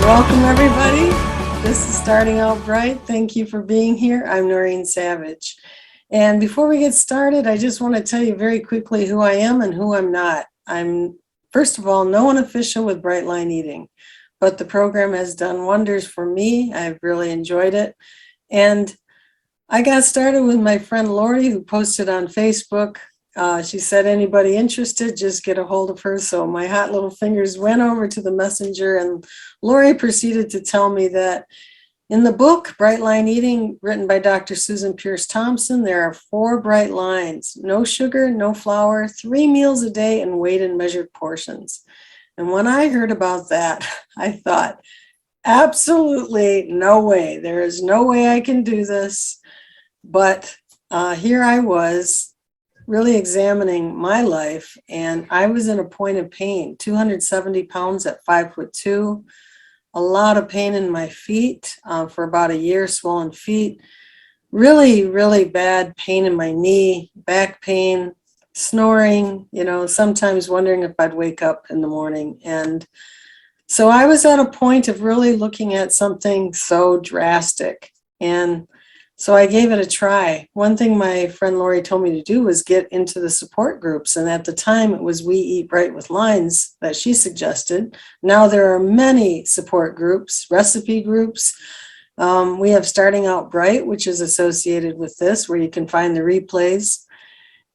Welcome, everybody. This is Starting Out Bright. Thank you for being here. I'm Noreen Savage. And before we get started, I just want to tell you very quickly who I am and who I'm not. I'm, first of all, no one official with Bright Line Eating, but the program has done wonders for me. I've really enjoyed it. And I got started with my friend Lori, who posted on Facebook. She said, anybody interested, just get a hold of her. So my hot little fingers went over to the messenger, and Lori proceeded to tell me that in the book, Bright Line Eating, written by Dr. Susan Pierce Thompson, there are 4 bright lines: no sugar, no flour, 3 meals a day, and weighed and measured portions. And when I heard about that, I thought, absolutely no way. There is no way I can do this. But here I was, really examining my life, and I was in a point of pain, 270 pounds at 5'2", a lot of pain in my feet for about a year, swollen feet, really, really bad pain in my knee, back pain, snoring, sometimes wondering if I'd wake up in the morning. And so I was at a point of really looking at something so drastic. And so I gave it a try. One thing my friend Lori told me to do was get into the support groups. And at the time, it was We Eat Bright with Lines that she suggested. Now there are many support groups, recipe groups. We have Starting Out Bright, which is associated with this, where you can find the replays.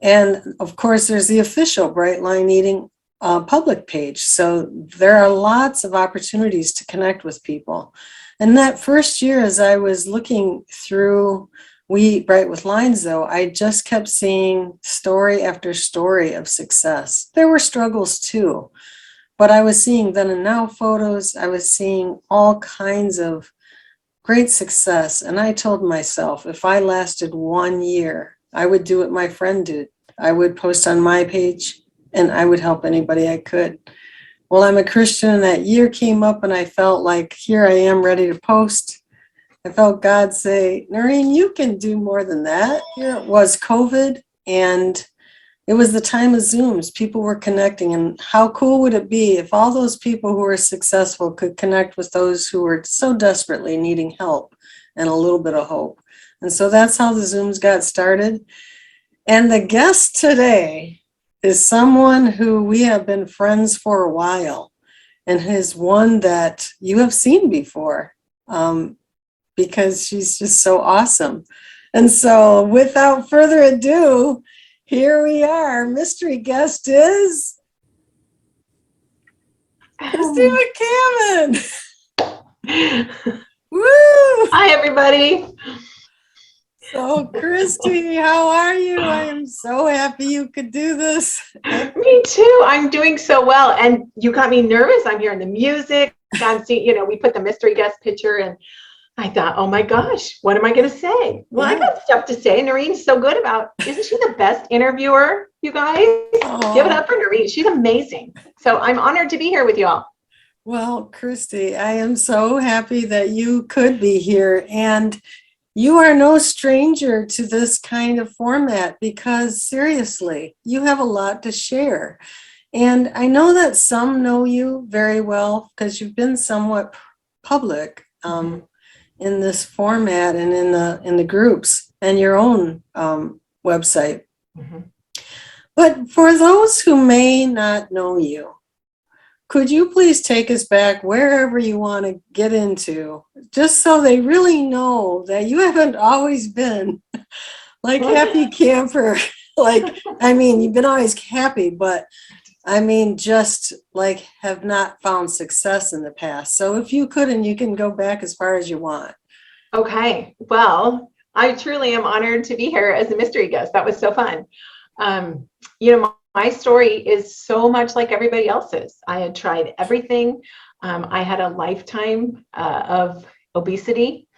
And of course, there's the official Bright Line Eating public page. So there are lots of opportunities to connect with people. And that first year, as I was looking through We Eat Bright with Lines, though, I just kept seeing story after story of success. There were struggles too, but I was seeing then and now photos. I was seeing all kinds of great success. And I told myself, if I lasted 1 year, I would do what my friend did. I would post on my page and I would help anybody I could. Well, I'm a Christian, and that year came up and I felt like, here I am ready to post. I felt God say, Noreen, you can do more than that. Here it was COVID, and it was the time of Zooms. People were connecting, and how cool would it be if all those people who were successful could connect with those who were so desperately needing help and a little bit of hope. And so that's how the Zooms got started. And the guest today is someone who we have been friends for a while, and is one that you have seen before because she's just so awesome. And so without further ado, here we are. Mystery guest is Kristy McCammon. Woo! Hi, everybody. So, Kristy, how are you? I am so happy you could do this. Me too. I'm doing so well. And you got me nervous. I'm hearing the music. I'm seeing, we put the mystery guest picture, and I thought, oh my gosh, what am I going to say? Well, I got stuff to say. Noreen's so good isn't she the best interviewer, you guys? Oh. Give it up for Noreen. She's amazing. So I'm honored to be here with you all. Well, Kristy, I am so happy that you could be here. And you are no stranger to this kind of format, because seriously, you have a lot to share. And I know that some know you very well because you've been somewhat public in this format and in the groups and your own website. Mm-hmm. But for those who may not know you, could you please take us back wherever you want to get into, just so they really know that you haven't always been like happy camper. You've been always happy, but just like have not found success in the past. So if you could, and you can go back as far as you want. Okay. Well, I truly am honored to be here as a mystery guest. That was so fun. My story is so much like everybody else's. I had tried everything. I had a lifetime of obesity,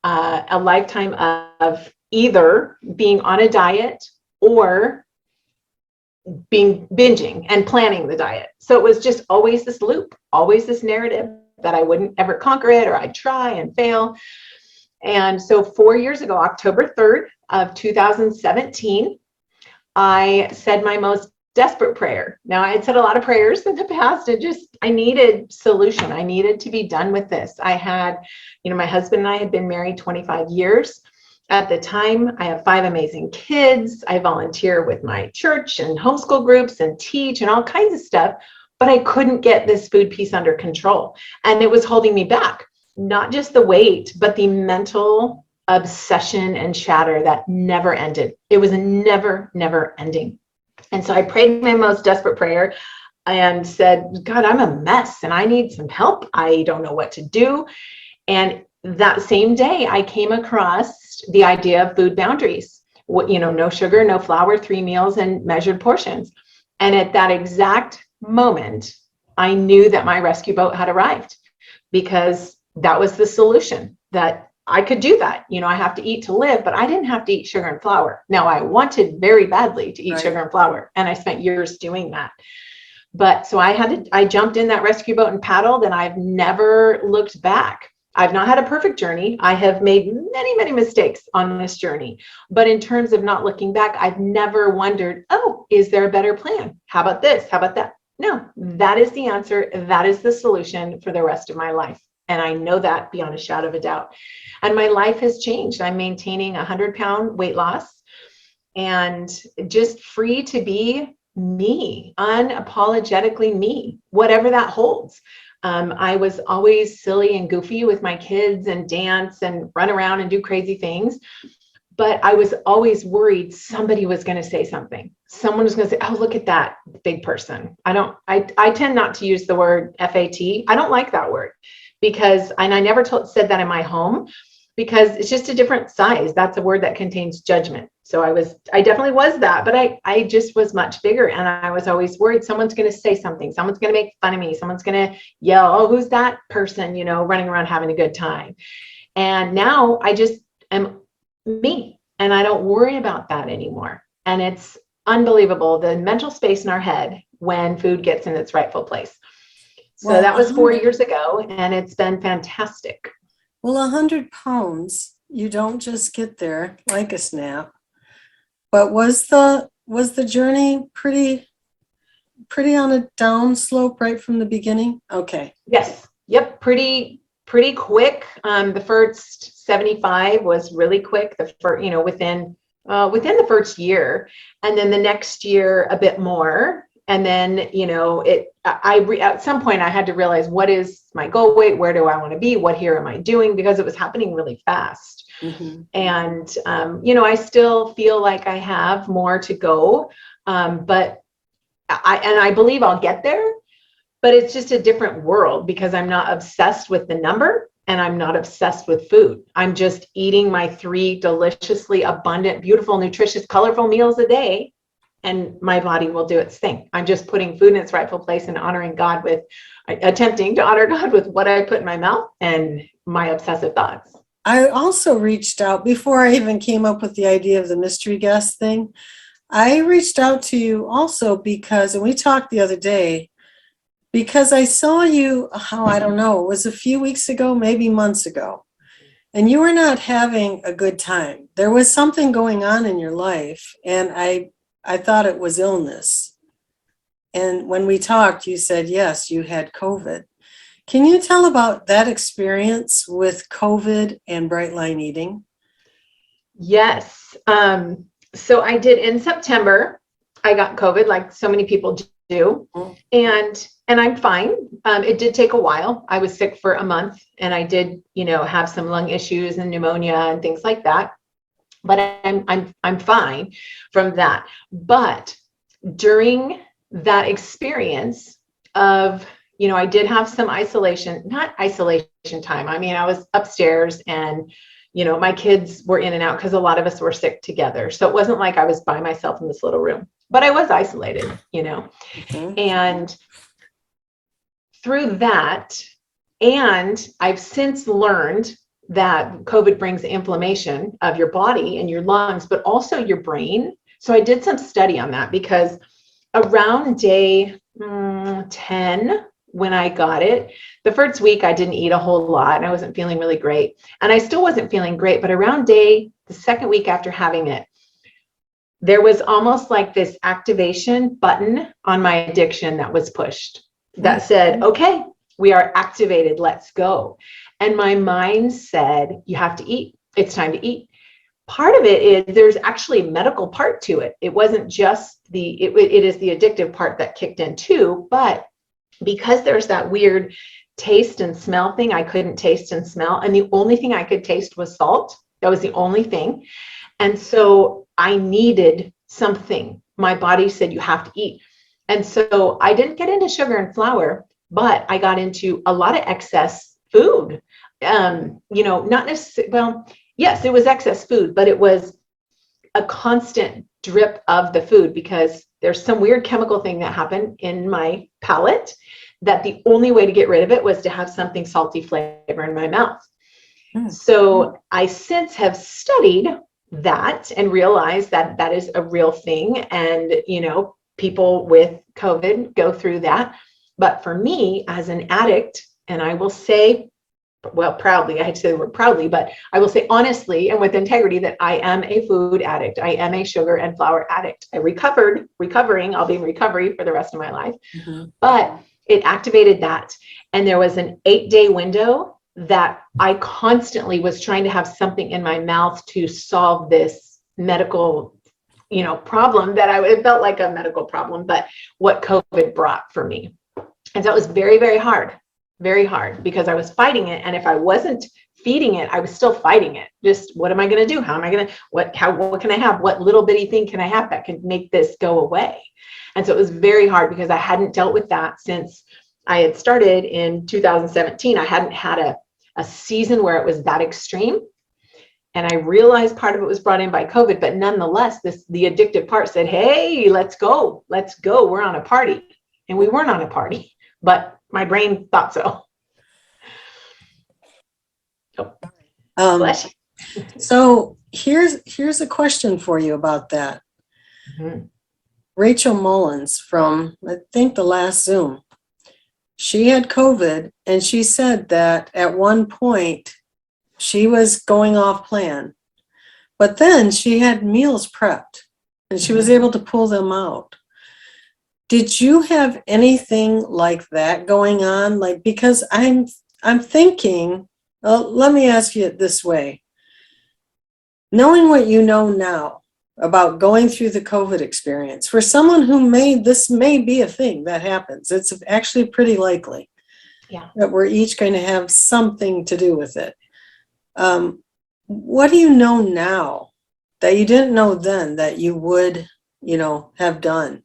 a lifetime of either being on a diet or being binging and planning the diet. So it was just always this loop, always this narrative that I wouldn't ever conquer it, or I'd try and fail. And so 4 years ago, October 3rd of 2017, I said my most desperate prayer. Now, I had said a lot of prayers in the past and I needed solution. I needed to be done with this. I had, my husband and I had been married 25 years. At the time, I have 5 amazing kids. I volunteer with my church and homeschool groups and teach and all kinds of stuff, but I couldn't get this food piece under control. And it was holding me back, not just the weight, but the mental obsession and chatter that never ended. It was never ending. And so I prayed my most desperate prayer and said, God, I'm a mess and I need some help. I don't know what to do. And that same day, I came across the idea of food boundaries. No sugar, no flour, 3 meals and measured portions. And at that exact moment, I knew that my rescue boat had arrived, because that was the solution, that I could do that. I have to eat to live, but I didn't have to eat sugar and flour. Now, I wanted very badly to eat sugar and flour, and I spent years doing that. But so I jumped in that rescue boat and paddled, and I've never looked back. I've not had a perfect journey. I have made many mistakes on this journey. But in terms of not looking back, I've never wondered, oh, is there a better plan? How about this? How about that? No, that is the answer. That is the solution for the rest of my life. And I know that beyond a shadow of a doubt. And my life has changed. I'm maintaining 100-pound weight loss and just free to be me, unapologetically me, whatever that holds. I was always silly and goofy with my kids and dance and run around and do crazy things. But I was always worried somebody was going to say something. Someone was going to say, oh, look at that big person. I tend not to use the word FAT. I don't like that word because, and I never said that in my home, because it's just a different size. That's a word that contains judgment. So I definitely was that, but I just was much bigger. And I was always worried someone's going to say something. Someone's going to make fun of me. Someone's going to yell, oh, who's that person, running around having a good time. And now I just am me, and I don't worry about that anymore. And it's unbelievable, the mental space in our head when food gets in its rightful place. So well, that was 4 years ago, and it's been fantastic. Well, 100 pounds, you don't just get there like a snap. But was the journey pretty on a down slope right from the beginning? Okay. Yes. Yep. Pretty quick. The first 75 was really quick. Within the first year, and then the next year a bit more. And then, at some point I had to realize, what is my goal weight? Where do I want to be? What here am I doing? Because it was happening really fast. Mm-hmm. And, I still feel like I have more to go. But I believe I'll get there, but it's just a different world because I'm not obsessed with the number and I'm not obsessed with food. I'm just eating my 3 deliciously abundant, beautiful, nutritious, colorful meals a day. And my body will do its thing. I'm just putting food in its rightful place and attempting to honor God with what I put in my mouth and my obsessive thoughts. I also reached out before I even came up with the idea of the mystery guest thing. I reached out to you also because, and we talked the other day, because I saw you, I don't know, it was a few weeks ago, maybe months ago, and you were not having a good time. There was something going on in your life, and I thought it was illness. And when we talked, you said, yes, you had COVID. Can you tell about that experience with COVID and bright line eating? Yes. So I did in September, I got COVID like so many people do. And I'm fine. It did take a while. I was sick for a month and I did, have some lung issues and pneumonia and things like that. But I'm fine from that. But during that experience of, I did have some not isolation time. I mean, I was upstairs and, my kids were in and out because a lot of us were sick together. So it wasn't like I was by myself in this little room, but I was isolated, Mm-hmm. And through that, and I've since learned that COVID brings inflammation of your body and your lungs, but also your brain. So I did some study on that because around day 10, when I got it, the first week I didn't eat a whole lot and I wasn't feeling really great. And I still wasn't feeling great, but around the second week after having it, there was almost like this activation button on my addiction that was pushed that said, okay, we are activated, let's go. And my mind said, you have to eat. It's time to eat. Part of it is there's actually a medical part to it. It wasn't just it is the addictive part that kicked in too, but because there's that weird taste and smell thing, I couldn't taste and smell. And the only thing I could taste was salt. That was the only thing. And so I needed something. My body said, you have to eat. And so I didn't get into sugar and flour, but I got into a lot of excess food. Not necessarily, well, yes, it was excess food, but it was a constant drip of the food because there's some weird chemical thing that happened in my palate that the only way to get rid of it was to have something salty flavor in my mouth. So I since have studied that and realized that that is a real thing. And, people with COVID go through that. But for me as an addict, and I will say, well, proudly, I hate to say the word proudly, but I will say honestly and with integrity that I am a food addict. I am a sugar and flour addict. I recovering, I'll be in recovery for the rest of my life, but it activated that. And there was an 8-day window that I constantly was trying to have something in my mouth to solve this medical, problem that it felt like a medical problem, but what COVID brought for me. And so it was very, very hard because I was fighting it. And if I wasn't feeding it, I was still fighting it. Just what am I going to do? How am I going to, what can I have? What little bitty thing can I have that can make this go away? And so it was very hard because I hadn't dealt with that since I had started in 2017. I hadn't had a season where it was that extreme. And I realized part of it was brought in by COVID, but nonetheless, the addictive part said, hey, let's go. We're on a party. And we weren't on a party, but my brain thought so. So here's a question for you about that. Rachel Mullins from, I think, the last Zoom, she had COVID and she said that at one point she was going off plan, but then she had meals prepped and she was able to pull them out. Did you have anything like that going on? Like, because I'm thinking, let me ask you it this way. Knowing what you know now about going through the COVID experience, for someone who this may be a thing that happens, it's actually pretty likely that we're each going to have something to do with it. What do you know now that you didn't know then that you would, have done?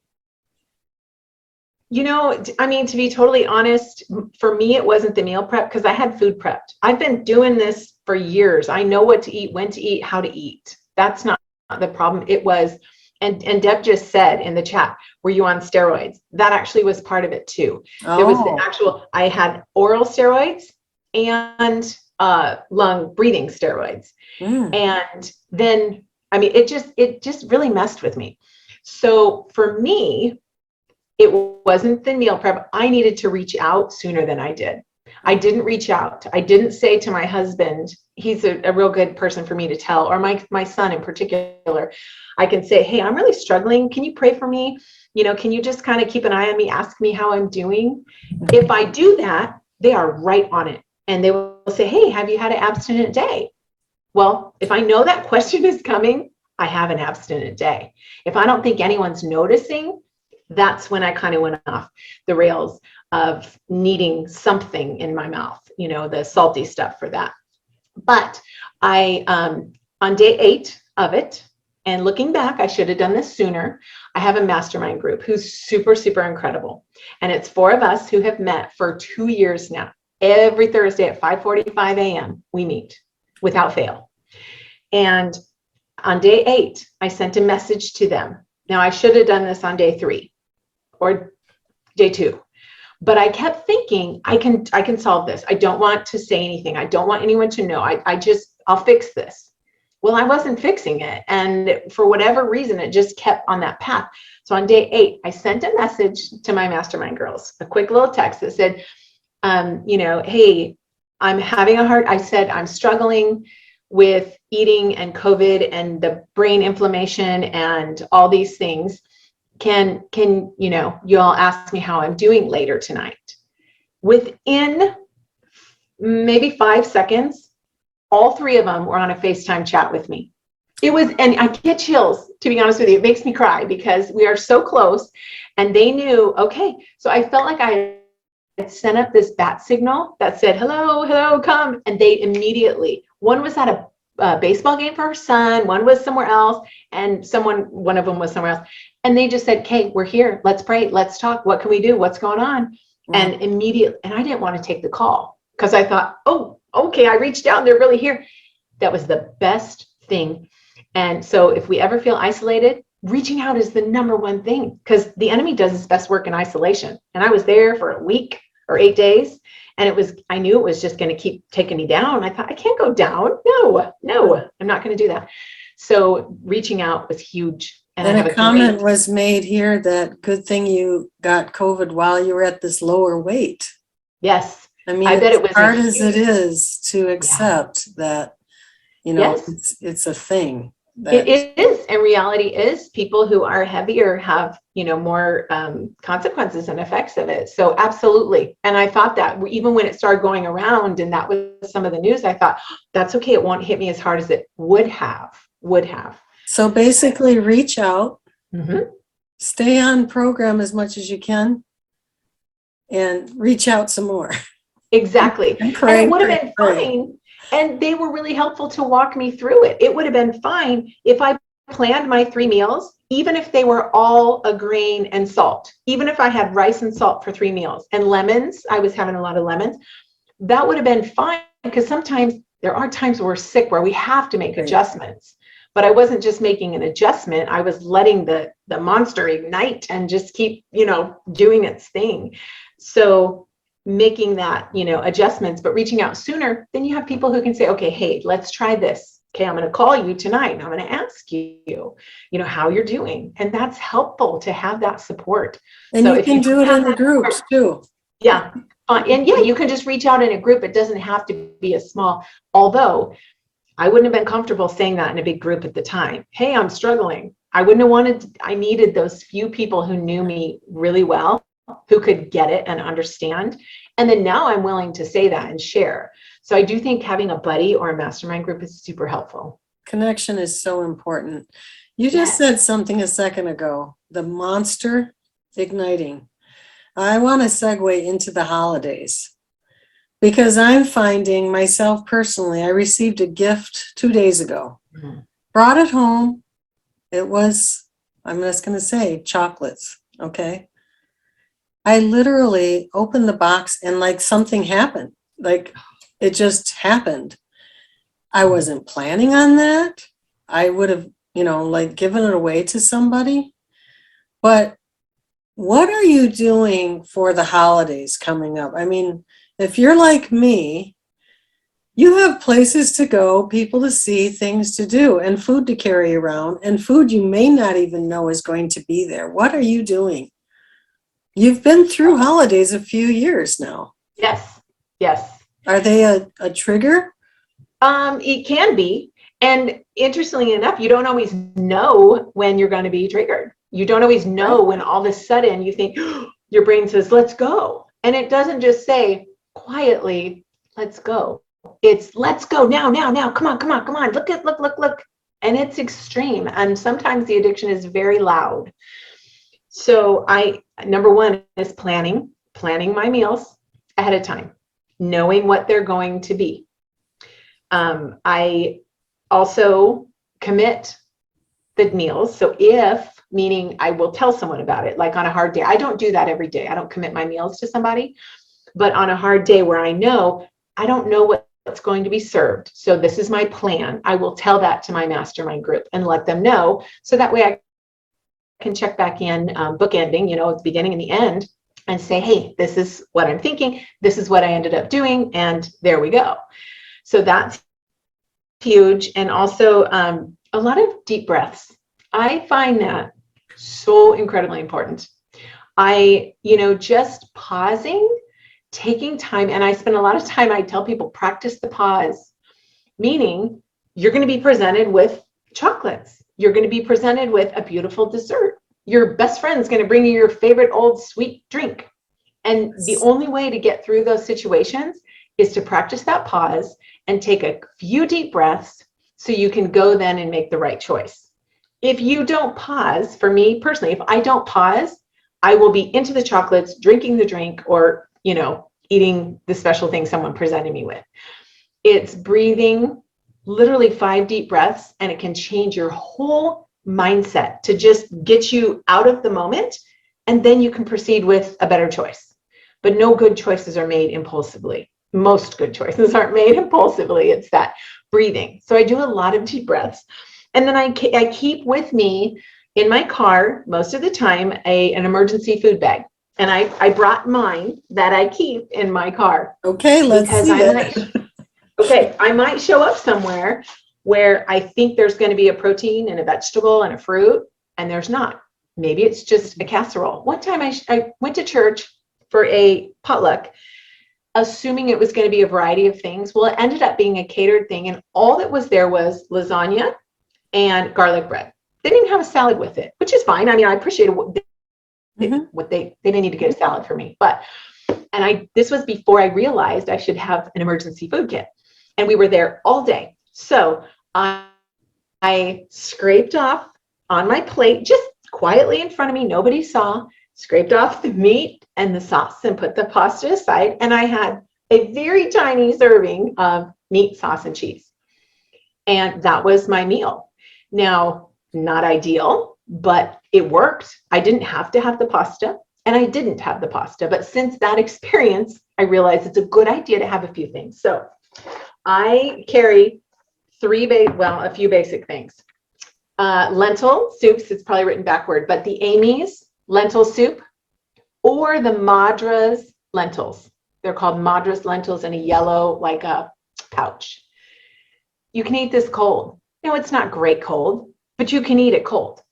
To be totally honest, for me, it wasn't the meal prep because I had food prepped. I've been doing this for years. I know what to eat, when to eat, how to eat. That's not the problem. It was, and Deb just said in the chat, were you on steroids? That actually was part of it too. There was I had oral steroids and lung breathing steroids. And then, it just really messed with me. So for me, it wasn't the meal prep. I needed to reach out sooner than I did. I didn't reach out. I didn't say to my husband, he's a real good person for me to tell, or my son in particular. I can say, hey, I'm really struggling. Can you pray for me? Can you just kind of keep an eye on me, ask me how I'm doing? If I do that, they are right on it. And they will say, hey, have you had an abstinent day? Well, if I know that question is coming, I have an abstinent day. If I don't think anyone's noticing, that's when I kind of went off the rails of needing something in my mouth, the salty stuff for that. But I, on day 8 of it, and looking back, I should have done this sooner. I have a mastermind group who's super, super incredible. And it's 4 of us who have met for 2 years now. Every Thursday at 5:45 a.m. we meet without fail. And on day 8, I sent a message to them. Now I should have done this on day 3 or day 2, but I kept thinking I can solve this. I don't want to say anything. I don't want anyone to know. I'll fix this. Well, I wasn't fixing it. And for whatever reason, it just kept on that path. So on day 8, I sent a message to my mastermind girls, a quick little text that said, hey, I'm having a hard, I said, I'm struggling. with eating and COVID and the brain inflammation and all these things, can you all ask me how I'm doing later tonight. Within maybe 5 seconds, all 3 of them were on a FaceTime chat with me. It was, and I get chills, to be honest with you. It makes me cry because we are so close, and they knew, okay. So I felt like I had sent up this bat signal that said, hello, hello, come. And they immediately, one was at a baseball game for her son, one was somewhere else, and one of them was somewhere else. And they just said, okay, we're here. Let's pray. Let's talk. What can we do? What's going on? Mm-hmm. And immediately, and I didn't want to take the call because I thought, oh, okay, I reached out and they're really here. That was the best thing. And so if we ever feel isolated, reaching out is the number one thing, because the enemy does his best work in isolation. And I was there for a week or 8 days, and I knew it was just going to keep taking me down. I thought, I can't go down. No, I'm not going to do that. So reaching out was huge. And a comment was made here that good thing you got COVID while you were at this lower weight. Yes. I mean, I bet it was as hard as it is to accept that, yes. it's a thing. It is. And reality is people who are heavier have, more consequences and effects of it. So absolutely. And I thought that even when it started going around and that was some of the news, I thought, that's okay. It won't hit me as hard as it would have. So basically reach out, mm-hmm. Stay on program as much as you can, and reach out some more. Exactly. And it would have been fine. And they were really helpful to walk me through it. It would have been fine if I planned my 3 meals, even if they were all a grain and salt, even if I had rice and salt for 3 meals and lemons, I was having a lot of lemons, that would have been fine, because sometimes there are times where we're sick where we have to make adjustments. But I wasn't just making an adjustment. I was letting the monster ignite and just keep, doing its thing. So making that, adjustments, but reaching out sooner, then you have people who can say, okay, hey, let's try this. Okay, I'm going to call you tonight and I'm going to ask you, how you're doing. And that's helpful to have that support. And so you can do it in the groups too. Yeah. And yeah, you can just reach out in a group. It doesn't have to be a small, although I wouldn't have been comfortable saying that in a big group at the time. Hey, I'm struggling. I needed those few people who knew me really well, who could get it and understand. And then now I'm willing to say that and share. So I do think having a buddy or a mastermind group is super helpful. Connection is so important. You just said something a second ago, the monster igniting. I want to segue into the holidays, because I'm finding myself personally, I received a gift 2 days ago, brought it home. It was, I'm just going to say, chocolates. Okay. I literally opened the box and like something happened. Like it just happened. I wasn't planning on that. I would have, given it away to somebody. But what are you doing for the holidays coming up? I mean, if you're like me, you have places to go, people to see, things to do, and food to carry around, and food you may not even know is going to be there. What are you doing? You've been through holidays a few years now. Yes. Are they a trigger? It can be. And interestingly enough, you don't always know when you're going to be triggered. You don't always know when all of a sudden you think, your brain says, let's go. And it doesn't just say quietly, let's go. It's let's go now. Come on. Look. And it's extreme. And sometimes the addiction is very loud. So number one is planning my meals ahead of time, knowing what they're going to be. I also commit the meals. So meaning I will tell someone about it, like on a hard day. I don't do that every day. I don't commit my meals to somebody, but on a hard day where I don't know what's going to be served. So this is my plan. I will tell that to my mastermind group and let them know. So that way I can check back in, bookending, at the beginning and the end, and say, hey, this is what I'm thinking. This is what I ended up doing. And there we go. So that's huge. And also a lot of deep breaths. I find that so incredibly important. Just pausing, taking time. And I spend a lot of time, I tell people, practice the pause, meaning you're going to be presented with chocolates. You're going to be presented with a beautiful dessert. Your best friend's going to bring you your favorite old sweet drink. And the only way to get through those situations is to practice that pause and take a few deep breaths so you can go then and make the right choice. If you don't pause, for me personally, if I don't pause, I will be into the chocolates, drinking the drink, or, eating the special thing someone presented me with. It's breathing literally 5 deep breaths, and it can change your whole mindset to just get you out of the moment, and then you can proceed with a better choice. But no good choices are made impulsively. Most good choices aren't made impulsively. It's that breathing. So I do a lot of deep breaths. And then I keep with me in my car most of the time an emergency food bag. And I brought mine that I keep in my car. Okay, let's see that. I might show up somewhere where I think there's going to be a protein and a vegetable and a fruit, and there's not. Maybe it's just a casserole. One time I went to church for a potluck, assuming it was going to be a variety of things. Well, it ended up being a catered thing, and all that was there was lasagna and garlic bread. They didn't have a salad with it, which is fine. I mean, I appreciate what they didn't need to get a salad for me, but this was before I realized I should have an emergency food kit, and we were there all day. So I scraped off on my plate, just quietly in front of me, nobody saw, scraped off the meat and the sauce and put the pasta aside, and I had a very tiny serving of meat, sauce, and cheese. And that was my meal. Now, not ideal, but it worked. I didn't have to have the pasta, and I didn't have the pasta. But since that experience, I realized it's a good idea to have a few things. So I carry a few basic things. Lentil soups, it's probably written backward, but the Amy's lentil soup or the Madras lentils. They're called Madras lentils in a yellow, like a pouch. You can eat this cold. No, it's not great cold, but you can eat it cold.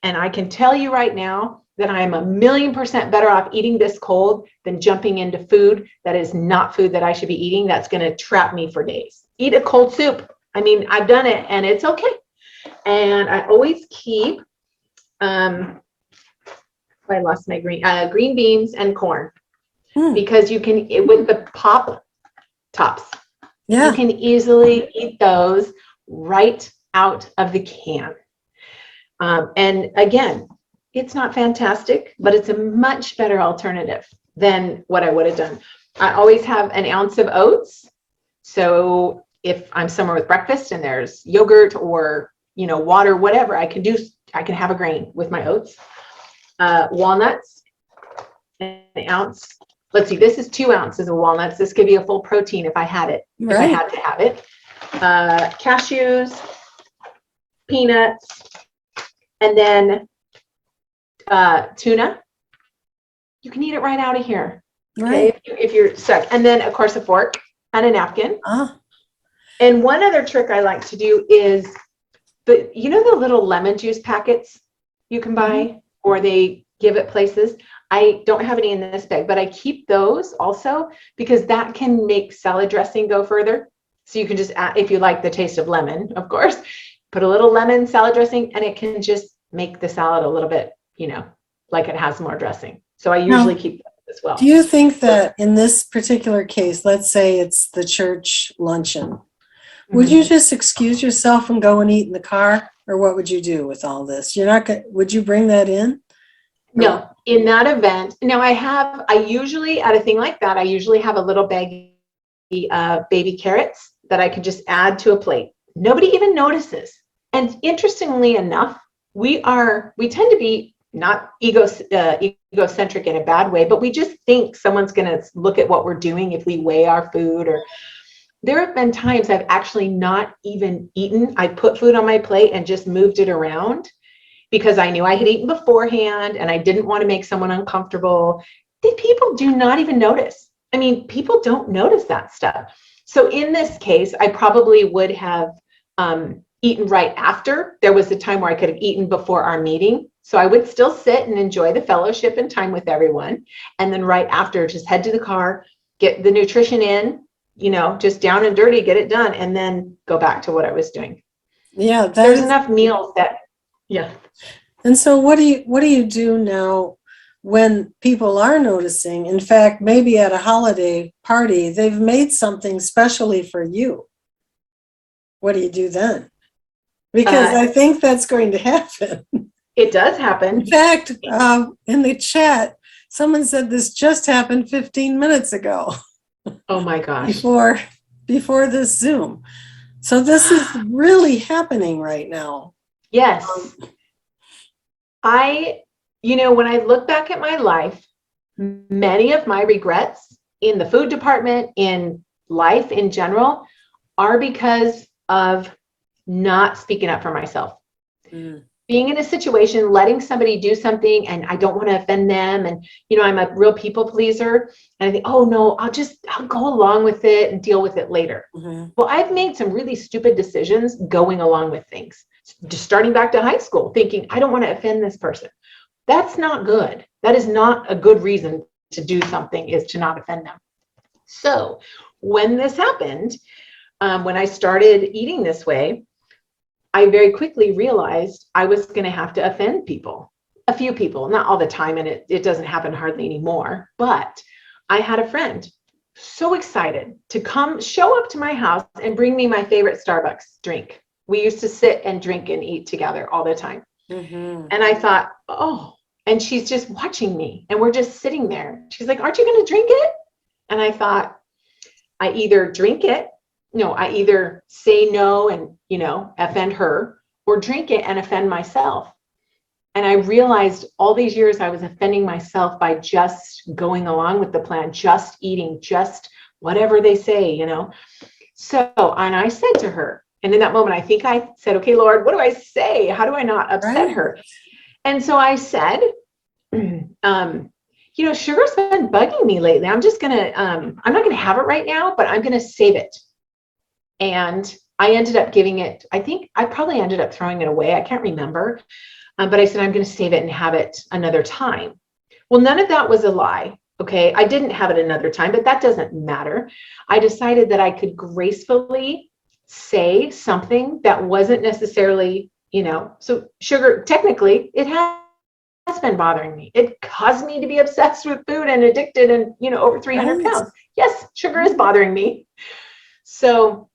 And I can tell you right now that I am 1,000,000% better off eating this cold than jumping into food that is not food that I should be eating. That's going to trap me for days. Eat a cold soup. I mean, I've done it and it's okay. And I always keep, I lost my green beans and corn, because you can, with the pop tops, you can easily eat those right out of the can. And again, it's not fantastic, but it's a much better alternative than what I would have done. I always have an ounce of oats. So if I'm somewhere with breakfast and there's yogurt or, water, whatever, I can have a grain with my oats. Walnuts, an ounce. Let's see, this is 2 ounces of walnuts. This could be a full protein if I had it, if I had to have it. Cashews, peanuts, and then tuna. You can eat it right out of here. Okay, if you're stuck. And then, of course, a fork and a napkin. And one other trick I like to do is, the little lemon juice packets you can buy, or they give at places. I don't have any in this bag, but I keep those also because that can make salad dressing go further. So you can just add, if you like the taste of lemon, of course, put a little lemon salad dressing, and it can just make the salad a little bit, like it has more dressing. So I usually keep that as well. Do you think that in this particular case, let's say it's the church luncheon, would you just excuse yourself and go and eat in the car? Or what would you do with all this? Would you bring that in? No, in that event, no, I usually, at a thing like that, I usually have a little bag of baby carrots that I could just add to a plate. Nobody even notices. And interestingly enough, we tend to be not egocentric in a bad way, but we just think someone's going to look at what we're doing if we weigh our food. Or there have been times I've actually not even eaten. I put food on my plate and just moved it around because I knew I had eaten beforehand and I didn't want to make someone uncomfortable. People do not even notice. I mean, people don't notice that stuff. So in this case, I probably would have eaten right after. There was a time where I could have eaten before our meeting. So I would still sit and enjoy the fellowship and time with everyone. And then right after, just head to the car, get the nutrition in, just down and dirty, get it done, and then go back to what I was doing. Yeah, There's enough meals that, yeah. And so what do you do now when people are noticing? In fact, maybe at a holiday party, they've made something specially for you. What do you do then? Because I think that's going to happen. It does happen. In fact, in the chat, someone said this just happened 15 minutes ago. Oh my gosh. Before this Zoom. So this is really happening right now. Yes. When I look back at my life, many of my regrets in the food department, in life in general, are because of not speaking up for myself. Being in a situation, letting somebody do something, and I don't want to offend them. And, I'm a real people pleaser. And I think, oh no, I'll go along with it and deal with it later. Well, I've made some really stupid decisions going along with things. Just starting back to high school, thinking, I don't want to offend this person. That's not good. That is not a good reason to do something, is to not offend them. So when this happened, when I started eating this way, I very quickly realized I was going to have to offend people, a few people, not all the time. And it doesn't happen hardly anymore. But I had a friend so excited to show up to my house and bring me my favorite Starbucks drink. We used to sit and drink and eat together all the time. And I thought, oh, and she's just watching me and we're just sitting there. She's like, aren't you going to drink it? And I thought, I either drink it, I either say no and, offend her, or drink it and offend myself. And I realized all these years I was offending myself by just going along with the plan, just eating, just whatever they say, So, and I said to her, and in that moment, I think I said, okay, Lord, what do I say? How do I not upset her? And so I said, sugar's been bugging me lately. I'm just going to, I'm not going to have it right now, but I'm going to save it. And I ended up giving it, I think I probably ended up throwing it away. I can't remember. But I said, I'm going to save it and have it another time. Well, none of that was a lie. Okay. I didn't have it another time, but that doesn't matter. I decided that I could gracefully say something that wasn't necessarily, so sugar, technically it has been bothering me. It caused me to be obsessed with food and addicted and, over 300 pounds. Yes, sugar is bothering me. So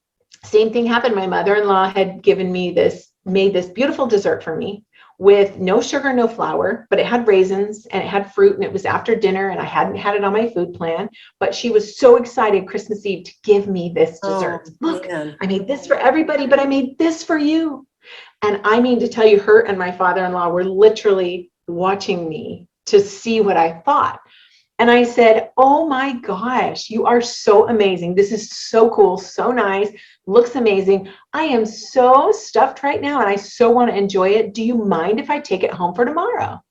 same thing happened. My mother-in-law had made this beautiful dessert for me with no sugar, no flour, but it had raisins and it had fruit, and it was after dinner and I hadn't had it on my food plan, but she was so excited Christmas Eve to give me this dessert. Look, man. I made this for everybody, but I made this for you. And I mean to tell you, her and my father-in-law were literally watching me to see what I thought. And I said, oh my gosh, you are so amazing. This is so cool, so nice, looks amazing. I am so stuffed right now and I so want to enjoy it. Do you mind if I take it home for tomorrow?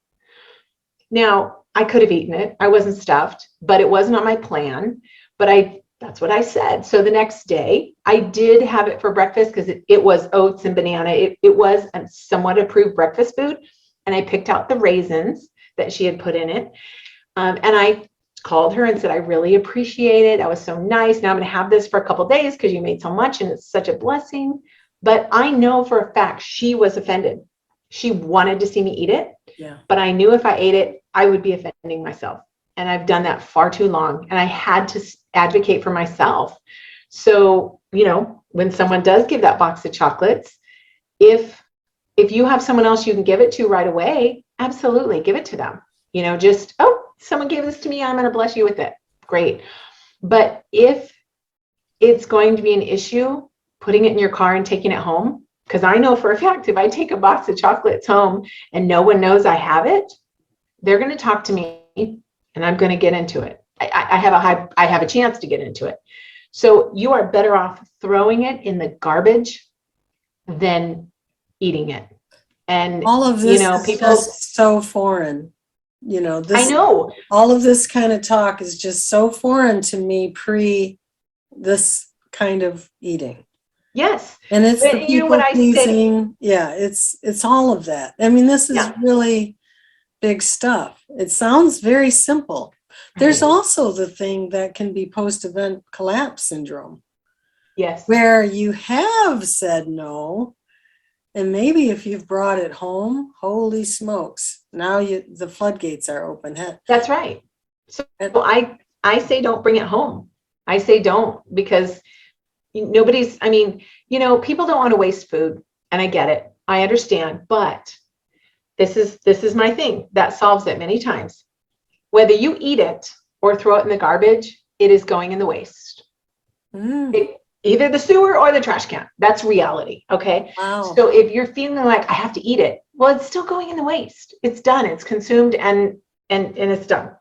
Now, I could have eaten it. I wasn't stuffed, but it wasn't on my plan. But that's what I said. So the next day, I did have it for breakfast because it was oats and banana. It was a somewhat approved breakfast food. And I picked out the raisins that she had put in it. And I called her and said, I really appreciate it. That was so nice. Now I'm going to have this for a couple of days because you made so much and it's such a blessing. But I know for a fact she was offended. She wanted to see me eat it. Yeah. But I knew if I ate it, I would be offending myself. And I've done that far too long. And I had to advocate for myself. So, when someone does give that box of chocolates, if you have someone else you can give it to right away, absolutely give it to them. Someone gave this to me, I'm going to bless you with it. Great. But if it's going to be an issue, putting it in your car and taking it home, because I know for a fact, if I take a box of chocolates home and no one knows I have it, they're going to talk to me and I'm going to get into it. I have a chance to get into it. So you are better off throwing it in the garbage than eating it. And all of this is just so foreign. I know all of this kind of talk is just so foreign to me pre this kind of eating. Yes. And it's the people pleasing. Yeah, it's all of that. I mean, this is really big stuff. It sounds very simple, There's also the thing that can be post-event collapse syndrome, Yes. where you have said no, and maybe if you've brought it home, holy smokes, now the floodgates are open. That's right. So And I say don't bring it home. I say don't, because nobody's, I mean, people don't want to waste food, and I get it. I understand, but this is my thing that solves it many times. Whether you eat it or throw it in the garbage, it is going in the waste. Either the sewer or the trash can. That's reality. Okay. wow. So if you're feeling like I have to eat it, well, it's still going in the waste. It's done. It's consumed and it's done.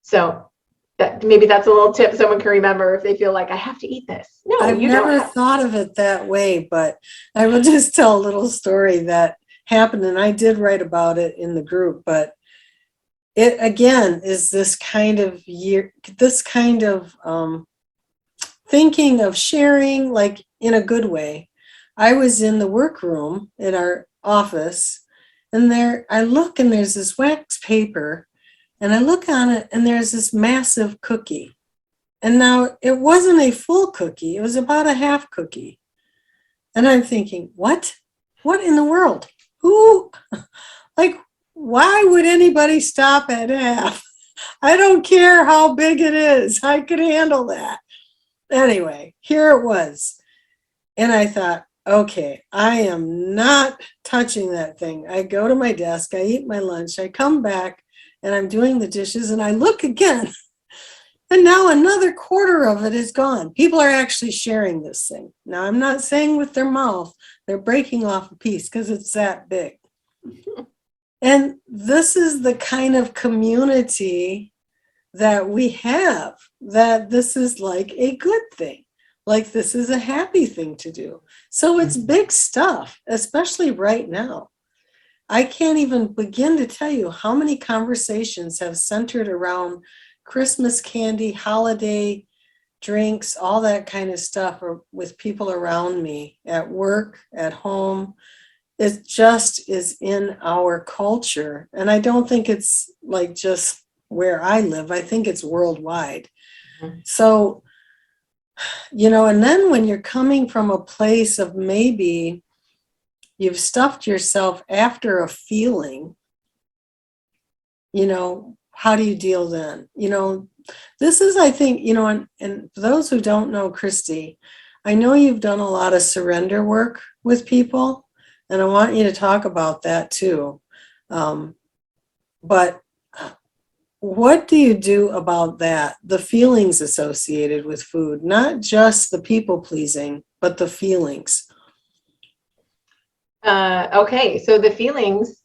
So that maybe that's a little tip someone can remember if they feel like I have to eat this. No, I've you never don't have. thought of it that way, but I will just tell a little story that happened, and I did write about it in the group, but it again is this kind of thinking of sharing, like in a good way. I was in the workroom in our office, and there I look, and there's this wax paper, and I look on it, and there's this massive cookie. And now it wasn't a full cookie, it was about a half cookie. And I'm thinking, what? What in the world? Who? Like, why would anybody stop at half? I don't care how big it is. I could handle that. Anyway, here it was. And I thought, okay, I am not touching that thing. I go to my desk, I eat my lunch, I come back, and I'm doing the dishes, and I look again. And now another quarter of it is gone. People are actually sharing this thing. Now, I'm not saying with their mouth, they're breaking off a piece because it's that big. And this is the kind of community that we have, that this is like a good thing, like this is a happy thing to do. So it's big stuff, especially right now. I can't even begin to tell you how many conversations have centered around Christmas candy, holiday drinks, all that kind of stuff, or with people around me at work, at home. It just is in our culture. And I don't think it's like just where I live. I think it's worldwide. So, and then when you're coming from a place of maybe you've stuffed yourself after a feeling, how do you deal then? This is, I think, and for those who don't know Kristy, I know you've done a lot of surrender work with people, and I want you to talk about that too. But what do you do about that? The feelings associated with food, not just the people pleasing, but the feelings. Okay, so the feelings,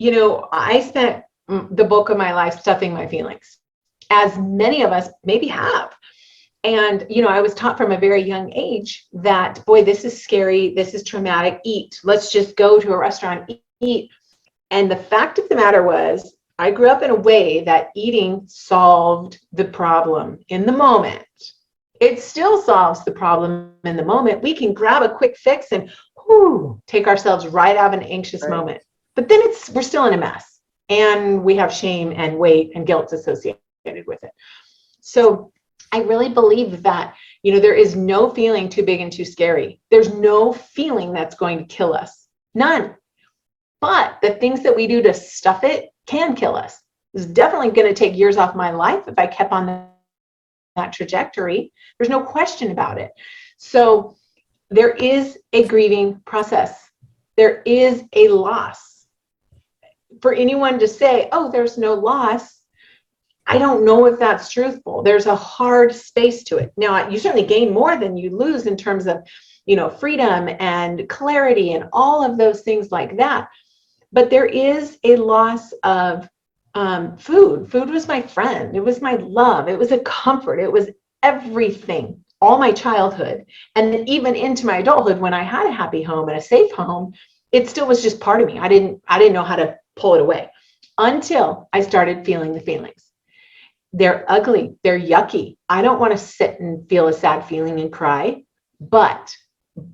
I spent the bulk of my life stuffing my feelings, as many of us maybe have. And, I was taught from a very young age that, boy, this is scary. This is traumatic. Eat. Let's just go to a restaurant, eat. And the fact of the matter was, I grew up in a way that eating solved the problem in the moment. It still solves the problem in the moment. We can grab a quick fix and take ourselves right out of an anxious moment. But then we're still in a mess, and we have shame and weight and guilt associated with it. So I really believe that, there is no feeling too big and too scary. There's no feeling that's going to kill us. None. But the things that we do to stuff it can kill us. It's definitely going to take years off my life if I kept on that trajectory. There's no question about it. So there is a grieving process. There is a loss. For anyone to say, oh, there's no loss, I don't know if that's truthful. There's a hard space to it. Now, you certainly gain more than you lose in terms of, freedom and clarity and all of those things like that. But there is a loss of food. Food was my friend. It was my love. It was a comfort. It was everything, all my childhood. And then even into my adulthood, when I had a happy home and a safe home, it still was just part of me. I didn't know how to pull it away until I started feeling the feelings. They're ugly. They're yucky. I don't want to sit and feel a sad feeling and cry. But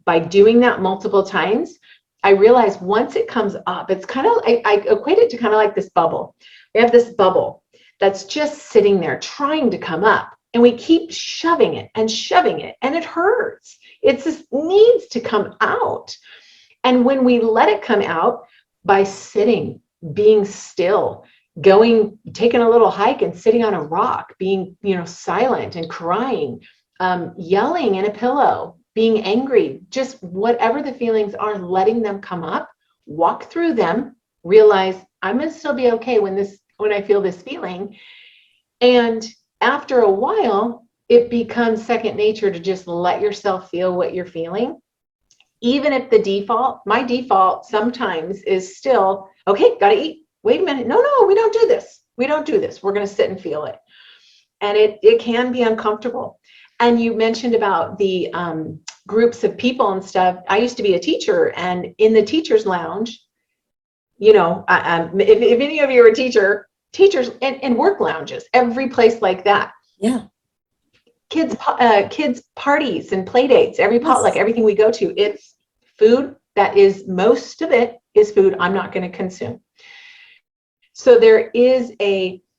by doing that multiple times, I realized once it comes up, it's kind of, I equate it to kind of like this bubble. We have this bubble that's just sitting there trying to come up. And we keep shoving it, and it hurts. It just needs to come out. And when we let it come out by sitting, being still, taking a little hike and sitting on a rock, being, silent and crying, yelling in a pillow, being angry, just whatever the feelings are, letting them come up, walk through them, realize I'm going to still be okay when I feel this feeling. And after a while, it becomes second nature to just let yourself feel what you're feeling. Even if my default sometimes is still, okay, got to eat. Wait a minute. No, we don't do this. We're going to sit and feel it. And it can be uncomfortable. And you mentioned about the groups of people and stuff. I used to be a teacher, and in the teacher's lounge, if any of you are teachers and work lounges, every place like that. Yeah. Kids parties and play dates, every potluck, Yes. everything we go to, it's food that is, most of it is food I'm not going to consume. So there is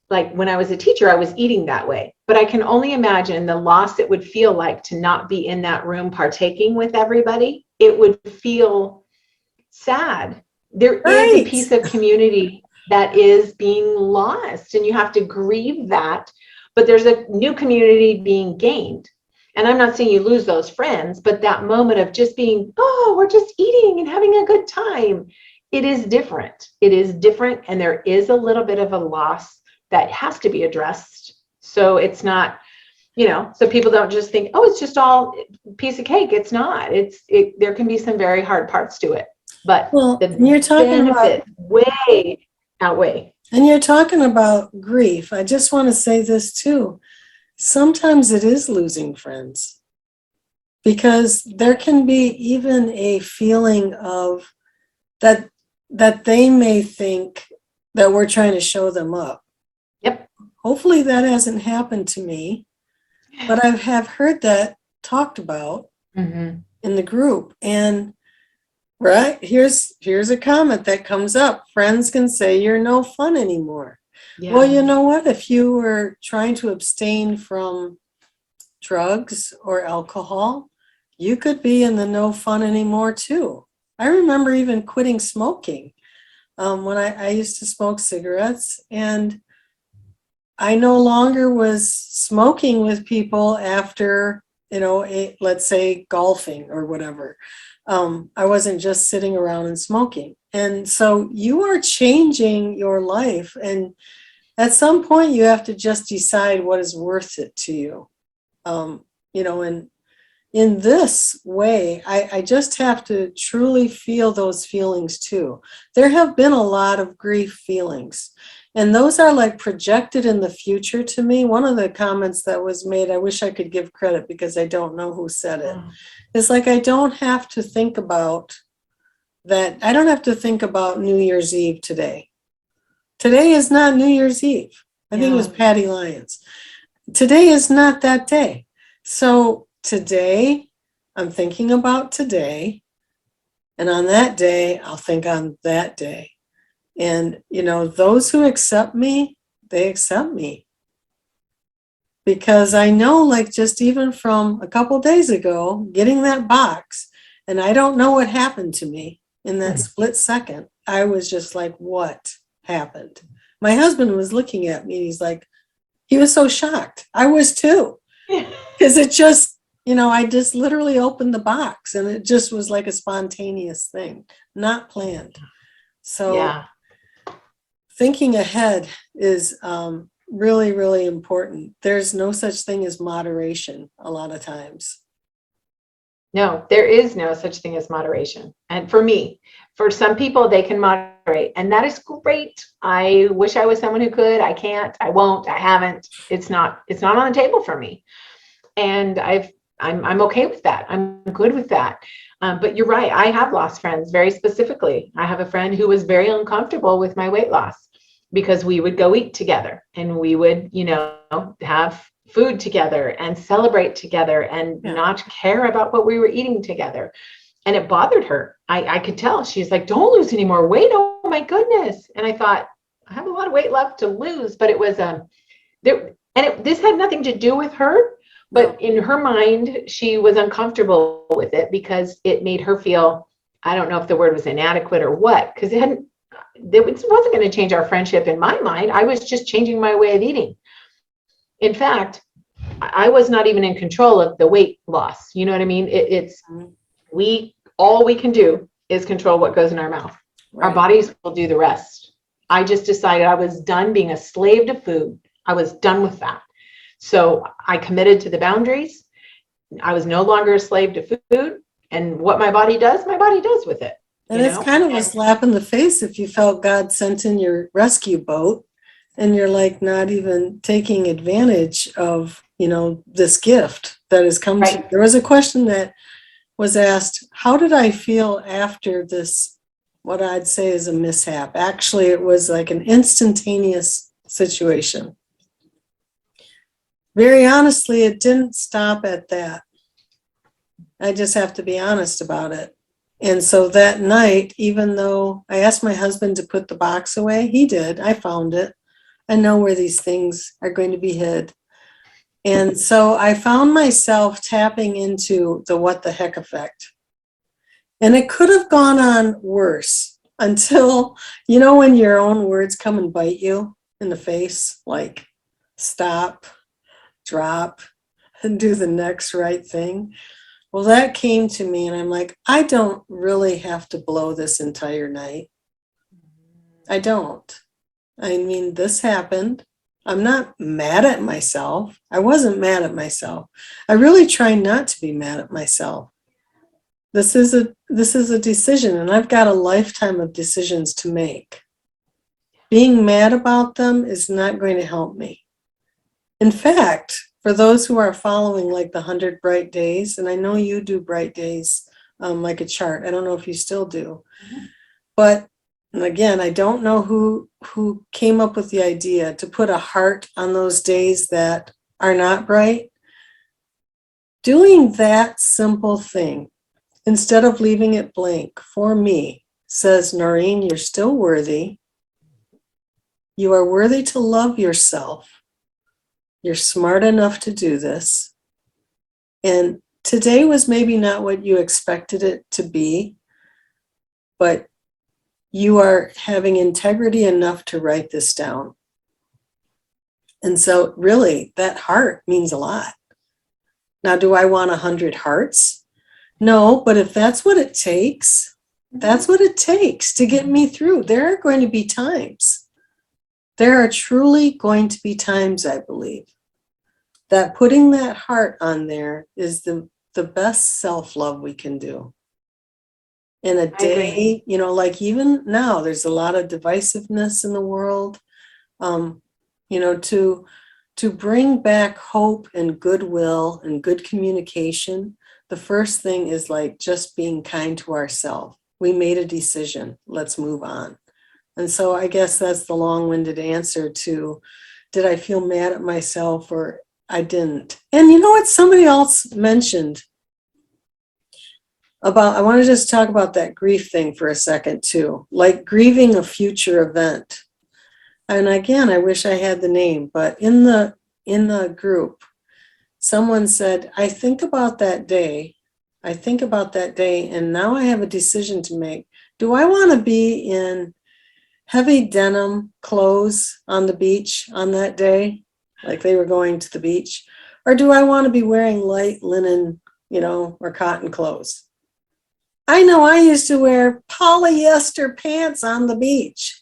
like when I was a teacher, I was eating that way, but I can only imagine the loss it would feel like to not be in that room partaking with everybody. It would feel sad. There is a piece of community that is being lost, and you have to grieve that. But there's a new community being gained. And I'm not saying you lose those friends, but that moment of just being, we're just eating and having a good time. It is different. And there is a little bit of a loss that has to be addressed. So it's not, so people don't just think, it's just all piece of cake. It's not. There can be some very hard parts to it. But the you're talking benefit way outweigh. And you're talking about grief. I just want to say this too. Sometimes it is losing friends, because there can be even a feeling of that they may think that we're trying to show them up. Yep. Hopefully that hasn't happened to me, but I have heard that talked about in the group. And right, here's a comment that comes up. Friends can say you're no fun anymore. Yeah. Well, you know what? If you were trying to abstain from drugs or alcohol, you could be in the no fun anymore too. I remember even quitting smoking when I used to smoke cigarettes, and I no longer was smoking with people after, let's say golfing or whatever. I wasn't just sitting around and smoking. And so you are changing your life. And at some point you have to just decide what is worth it to you. And in this way, I just have to truly feel those feelings too. There have been a lot of grief feelings, and those are like projected in the future to me. One of the comments that was made, I wish I could give credit because I don't know who said it. It's like, I don't have to think about that. I don't have to think about New Year's Eve today. Today is not New Year's Eve. I think it was Patty Lyons. Today is not that day. So today, I'm thinking about today. And on that day, I'll think on that day. And, those who accept me, they accept me. Because I know, like, just even from a couple days ago, getting that box, and I don't know what happened to me in that split second. I was just like, what happened? My husband was looking at me, and he's like, he was so shocked. I was too. Because it just, I just literally opened the box, and it just was like a spontaneous thing, not planned. So thinking ahead is really, really important. There's no such thing as moderation a lot of times. No, there is no such thing as moderation. And for some people, they can moderate, and that is great. I wish I was someone who could. I can't, I won't, I haven't. It's not on the table for me. And I'm okay with that. I'm good with that. But you're right. I have lost friends very specifically. I have a friend who was very uncomfortable with my weight loss because we would go eat together, and we would, have food together and celebrate together and not care about what we were eating together. And it bothered her. I could tell. She's like, don't lose any more weight. Oh my goodness. And I thought, I have a lot of weight left to lose, but it was there, and this had nothing to do with her, but in her mind, she was uncomfortable with it because it made her feel, I don't know if the word was inadequate or what, because it wasn't going to change our friendship in my mind. I was just changing my way of eating. In fact, I was not even in control of the weight loss. You know what I mean? All we can do is control what goes in our mouth. Right. Our bodies will do the rest. I just decided I was done being a slave to food. I was done with that. So I committed to the boundaries. I was no longer a slave to food. And what my body does with it. And it's kind of a slap in the face if you felt God sent in your rescue boat and you're like not even taking advantage of, this gift that has come to you. There was a question that was asked, how did I feel after this, what I'd say is a mishap? Actually, it was like an instantaneous situation. Very honestly, it didn't stop at that. I just have to be honest about it. And so that night, even though I asked my husband to put the box away, he did. I found it. I know where these things are going to be hid. And so I found myself tapping into the what the heck effect. And it could have gone on worse until, when your own words come and bite you in the face, like stop, drop, and do the next right thing. Well, that came to me and I'm like, I don't really have to blow this entire night. I don't. I mean, this happened. I'm not mad at myself. I wasn't mad at myself. I really try not to be mad at myself. This is a decision, and I've got a lifetime of decisions to make. Being mad about them is not going to help me. In fact, for those who are following like the 100 Bright Days, and I know you do Bright Days like a chart. I don't know if you still do. Mm-hmm. But again, I don't know who came up with the idea to put a heart on those days that are not bright. Doing that simple thing, instead of leaving it blank, for me, says, Noreen, you're still worthy. You are worthy to love yourself. You're smart enough to do this. And today was maybe not what you expected it to be, but you are having integrity enough to write this down. And so really, that heart means a lot. Now, do I want 100 hearts? No, but if that's what it takes, that's what it takes to get me through. There are going to be times. There are truly going to be times, I believe, that putting that heart on there is the best self-love we can do. In a day, like even now, there's a lot of divisiveness in the world. To bring back hope and goodwill and good communication, the first thing is like just being kind to ourselves. We made a decision. Let's move on. And so I guess that's the long-winded answer to, did I feel mad at myself or I didn't? And you know what somebody else mentioned about, I want to just talk about that grief thing for a second too, like grieving a future event. And again, I wish I had the name, but in the group, someone said, I think about that day, and now I have a decision to make. Do I want to be in heavy denim clothes on the beach on that day, like they were going to the beach? Or do I want to be wearing light linen, or cotton clothes? I know I used to wear polyester pants on the beach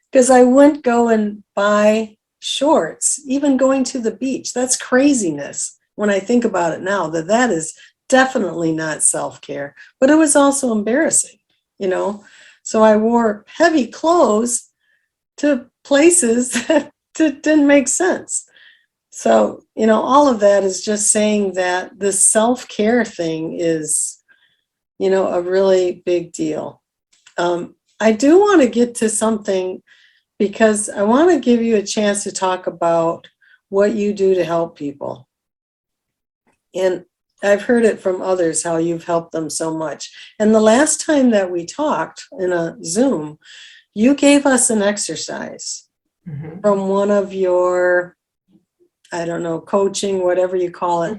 because I wouldn't go and buy shorts, even going to the beach. That's craziness when I think about it now, that is definitely not self-care, but it was also embarrassing, So I wore heavy clothes to places that didn't make sense. So, all of that is just saying that the self-care thing is, a really big deal. I do want to get to something because I want to give you a chance to talk about what you do to help people. And I've heard it from others how you've helped them so much. And the last time that we talked in a Zoom, you gave us an exercise from one of your, I don't know, coaching, whatever you call it.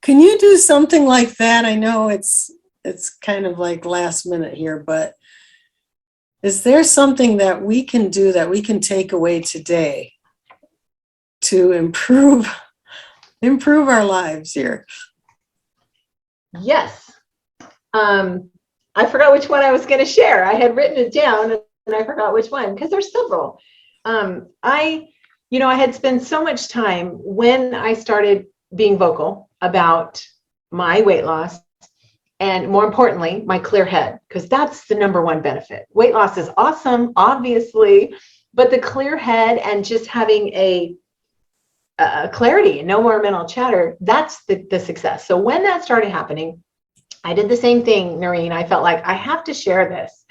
Can you do something like that? I know it's kind of like last minute here, but is there something that we can do that we can take away today to improve our lives here? Yes. I forgot which one I was going to share. I had written it down and I forgot which one because there's several. I had spent so much time when I started being vocal about my weight loss and, more importantly, my clear head, because that's the number one benefit. Weight loss is awesome, obviously, but the clear head and just having a clarity and no more mental chatter, that's the success. So when that started happening, I did the same thing, Noreen. I felt like I have to share this.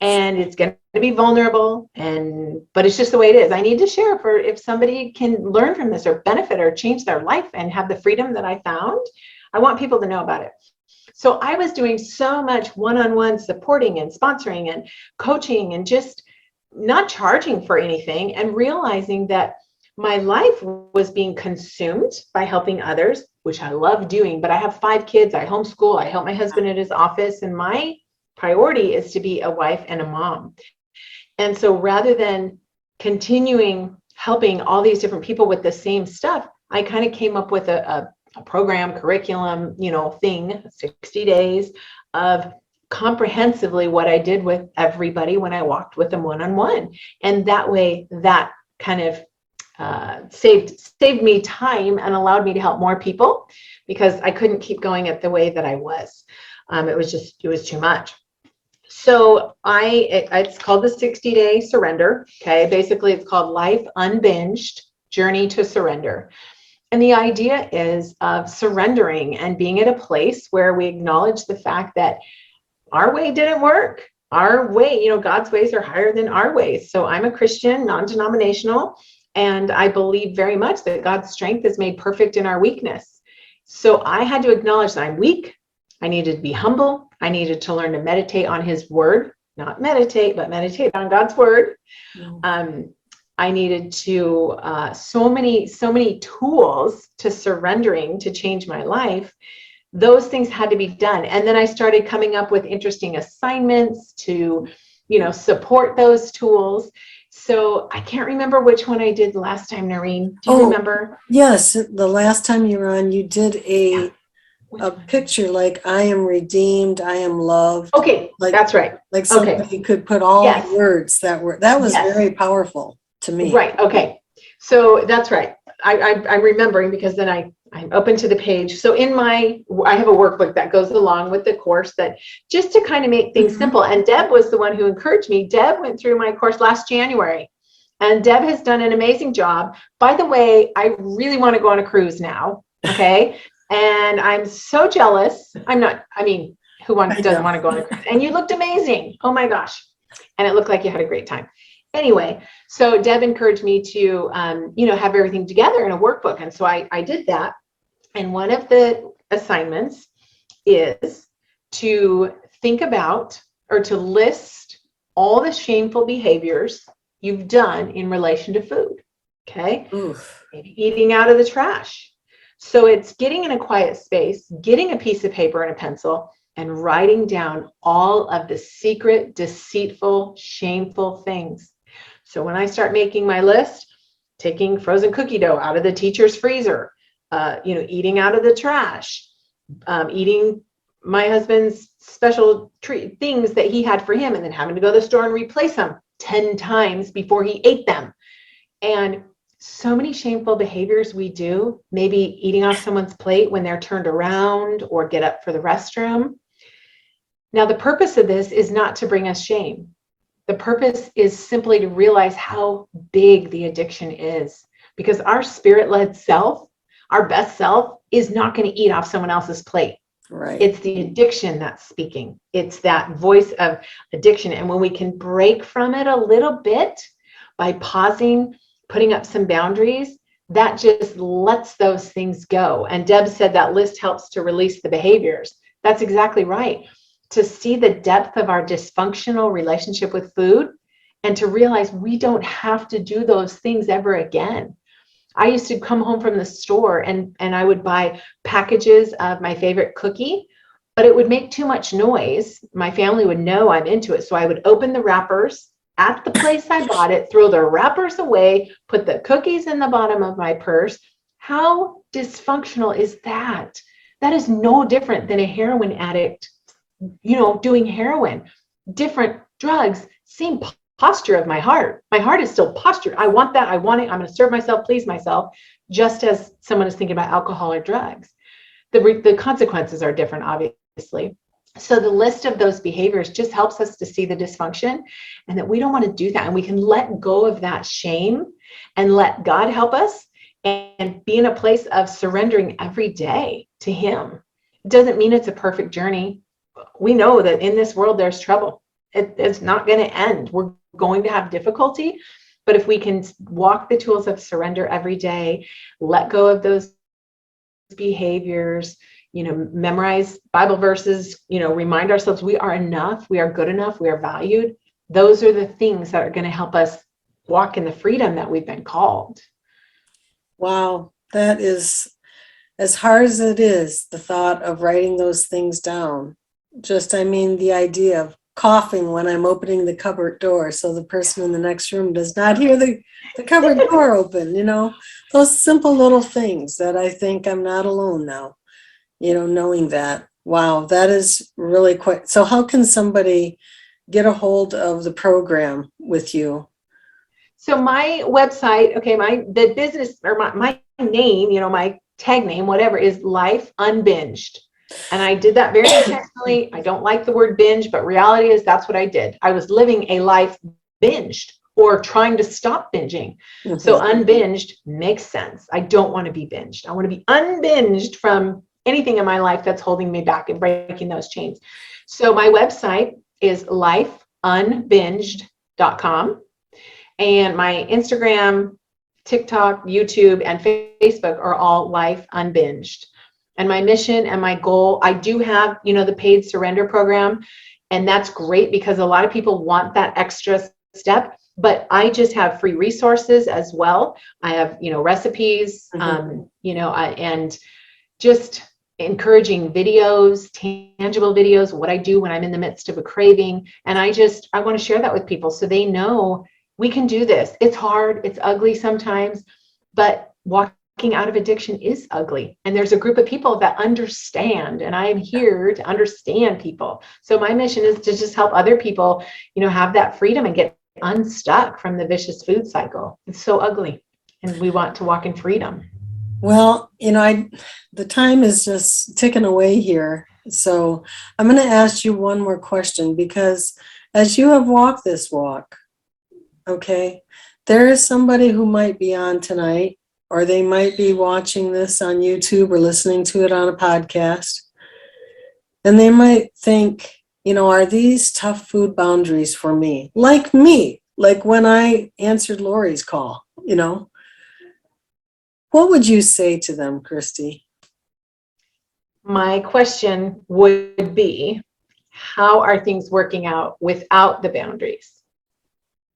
And it's going to be vulnerable, but it's just the way it is. I need to share for if somebody can learn from this or benefit or change their life and have the freedom that I found. I want people to know about it. So I was doing so much one-on-one supporting and sponsoring and coaching and just not charging for anything and realizing that my life was being consumed by helping others, which I love doing, but I have 5 kids. I homeschool. I help my husband at his office, and my priority is to be a wife and a mom. And so rather than continuing helping all these different people with the same stuff, I kind of came up with a program, curriculum, thing, 60 days of comprehensively what I did with everybody when I walked with them one-on-one. And that way, that kind of saved me time and allowed me to help more people because I couldn't keep going at the way that I was. It was too much. So it's called the 60-day surrender. Okay. Basically it's called Life Unbinged Journey to Surrender. And the idea is of surrendering and being at a place where we acknowledge the fact that our way didn't work. Our way, God's ways are higher than our ways. So I'm a Christian, non-denominational, and I believe very much that God's strength is made perfect in our weakness. So I had to acknowledge that I'm weak. I needed to be humble. I needed to learn to meditate on his word, not meditate, but meditate on God's word. I needed to, so many tools to surrendering to change my life. Those things had to be done. And then I started coming up with interesting assignments to, support those tools. So I can't remember which one I did last time, Noreen. Do you remember? Yes. The last time you were on, you did a picture like I am redeemed, I am loved. Okay, that's right. Like somebody could put all the words that was very powerful to me. Right. Okay. So that's right. I'm remembering because then I'm open to the page. So I have a workbook that goes along with the course that just to kind of make things simple. And Deb was the one who encouraged me. Deb went through my course last January, and Deb has done an amazing job. By the way, I really want to go on a cruise now. Okay. And I'm so jealous. Who doesn't want to go on a cruise? And you looked amazing. Oh my gosh. And it looked like you had a great time. Anyway, so Deb encouraged me to, have everything together in a workbook. And so I did that. And one of the assignments is to think about or to list all the shameful behaviors you've done in relation to food. Okay. Oof. Maybe eating out of the trash. So it's getting in a quiet space, getting a piece of paper and a pencil, and writing down all of the secret, deceitful, shameful things. So when I start making my list, taking frozen cookie dough out of the teacher's freezer, eating out of the trash, eating my husband's special treat things that he had for him, and then having to go to the store and replace them 10 times before he ate them. And so many shameful behaviors we do, maybe eating off someone's plate when they're turned around or get up for the restroom. Now, the purpose of this is not to bring us shame. The purpose is simply to realize how big the addiction is, because our spirit-led self, our best self, is not going to eat off someone else's plate. Right. It's the addiction that's speaking. It's that voice of addiction. And when we can break from it a little bit by pausing, putting up some boundaries, that just lets those things go. And Deb said that list helps to release the behaviors. That's exactly right. To see the depth of our dysfunctional relationship with food and to realize we don't have to do those things ever again. I used to come home from the store and I would buy packages of my favorite cookie, but it would make too much noise. My family would know I'm into it. So I would open the wrappers at the place I bought it, throw the wrappers away, put the cookies in the bottom of my purse. How dysfunctional is that? That is no different than a heroin addict, doing heroin. Different drugs, same posture of my heart. My heart is still postured. I want that. I want it. I'm going to serve myself, please myself, just as someone is thinking about alcohol or drugs. The consequences are different, obviously. So the list of those behaviors just helps us to see the dysfunction and that we don't want to do that. And we can let go of that shame and let God help us and be in a place of surrendering every day to Him. It doesn't mean it's a perfect journey. We know that in this world, there's trouble. It's not going to end. We're going to have difficulty. But if we can walk the tools of surrender every day, let go of those behaviors, memorize Bible verses, remind ourselves we are enough, we are good enough, we are valued. Those are the things that are going to help us walk in the freedom that we've been called. Wow, that is, as hard as it is, the thought of writing those things down. The idea of coughing when I'm opening the cupboard door so the person in the next room does not hear the cupboard door open, those simple little things that I think I'm not alone now, knowing that. Wow, that is really quite. So how can somebody get a hold of the program with you? So my website, okay, the business or my name, my tag name, whatever, is Life Unbinged. And I did that very intentionally. I don't like the word binge, but reality is that's what I did. I was living a life binged or trying to stop binging. Mm-hmm. So unbinged makes sense. I don't want to be binged. I want to be unbinged from anything in my life that's holding me back and breaking those chains. So my website is lifeunbinged.com. And my Instagram, TikTok, YouTube, and Facebook are all Life Unbinged. And my mission and my goal, I do have, the paid surrender program. And that's great because a lot of people want that extra step. But I just have free resources as well. I have, recipes, mm-hmm. And just encouraging videos, tangible videos, what I do when I'm in the midst of a craving. And I want to share that with people so they know we can do this. It's hard. It's ugly sometimes, but walking out of addiction is ugly. And there's a group of people that understand, and I am here to understand people. So my mission is to just help other people, have that freedom and get unstuck from the vicious food cycle. It's so ugly. And we want to walk in freedom. Well, the time is just ticking away here. So I'm going to ask you one more question, because as you have walked this walk, okay, there is somebody who might be on tonight, or they might be watching this on YouTube or listening to it on a podcast. And they might think, are these tough food boundaries for me? Like me, like when I answered Lori's call, What would you say to them, Kristy? My question would be, how are things working out without the boundaries?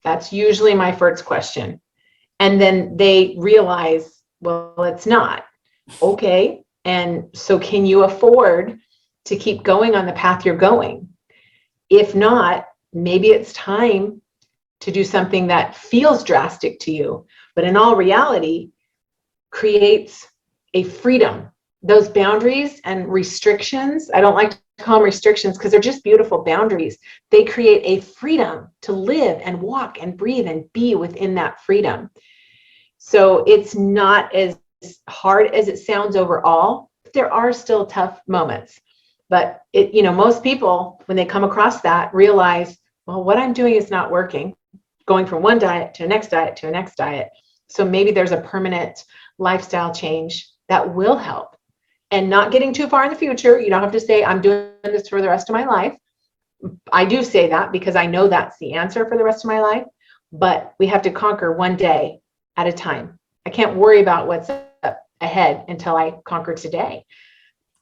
That's usually my first question. And then they realize, well, it's not. Okay. And so can you afford to keep going on the path you're going? If not, maybe it's time to do something that feels drastic to you, but in all reality, creates a freedom. Those boundaries and restrictions, I don't like to call them restrictions because they're just beautiful boundaries. They create a freedom to live and walk and breathe and be within that freedom. So it's not as hard as it sounds overall. There are still tough moments, but most people, when they come across that, realize, well, what I'm doing is not working, going from one diet to the next diet to the next diet. So maybe there's a permanent lifestyle change that will help. And not getting too far in the future. You don't have to say, I'm doing this for the rest of my life. I do say that because I know that's the answer for the rest of my life. But we have to conquer one day at a time. I can't worry about what's up ahead until I conquer today.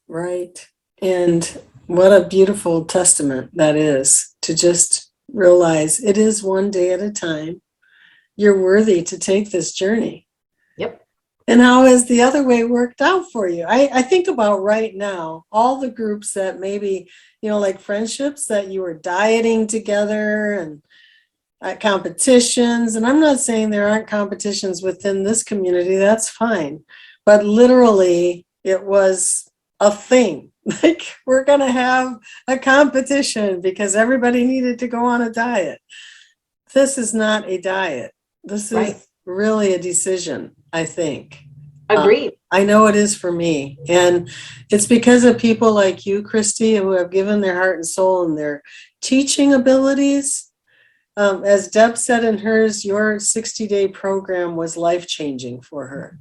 Right. And what a beautiful testament that is, to just realize it is one day at a time. You're worthy to take this journey. Yep. And how has the other way worked out for you? I think about right now, all the groups that maybe, like friendships that you were dieting together and competitions. And I'm not saying there aren't competitions within this community, that's fine. But literally, it was a thing. Like, we're going to have a competition because everybody needed to go on a diet. This is not a diet. This is Right. really a decision, I think. Agreed. I know it is for me. And it's because of people like you, Kristy, who have given their heart and soul and their teaching abilities. As Deb said in hers, your 60-day program was life-changing for her.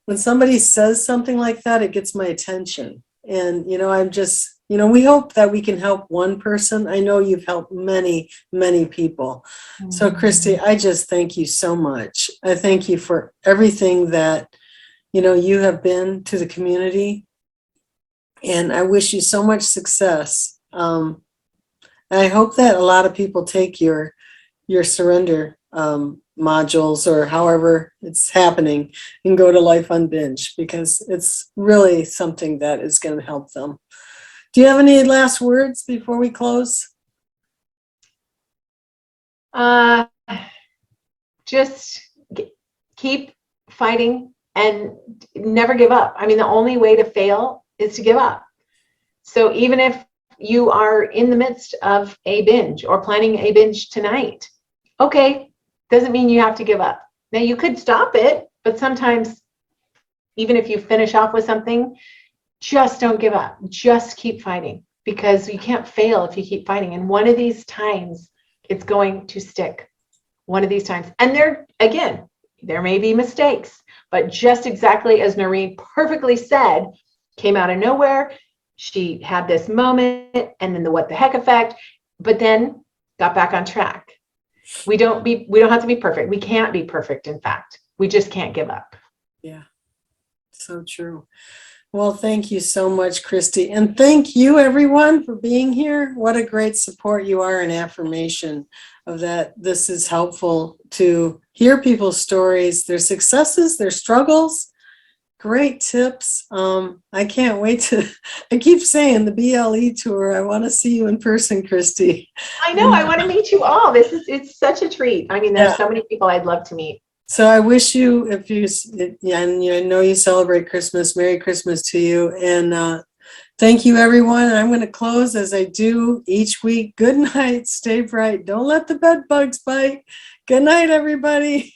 When somebody says something like that, it gets my attention. And, I'm just, we hope that we can help one person. I know you've helped many, many people. So, Kristy, I just thank you so much. I thank you for everything that, you have been to the community. And I wish you so much success. And I hope that a lot of people take your surrender modules or however it's happening and go to Life on Binge, because it's really something that is going to help them. Do you have any last words before we close? Just keep fighting and never give up. I mean, the only way to fail is to give up. So even if you are in the midst of a binge or planning a binge tonight, okay, doesn't mean you have to give up. Now, you could stop it, but sometimes even if you finish off with something, just don't give up. Just keep fighting, because you can't fail if you keep fighting. And one of these times, it's going to stick. One of these times. And there may be mistakes, but just exactly as Noreen perfectly said, came out of nowhere. She had this moment and then the what the heck effect, but then got back on track. We don't have to be perfect. We can't be perfect. In fact, we just can't give up. Yeah, so true. Well, thank you so much, Kristy. And thank you, everyone, for being here. What a great support you are, and affirmation of that. This is helpful to hear people's stories, their successes, their struggles. Great tips. I can't wait I keep saying the BLE tour. I want to see you in person, Kristy. I know. I want to meet you all. It's such a treat. I mean, there's so many people I'd love to meet. So I wish you, and I know you celebrate Christmas, Merry Christmas to you. And thank you, everyone. And I'm going to close as I do each week. Good night. Stay bright. Don't let the bed bugs bite. Good night, everybody.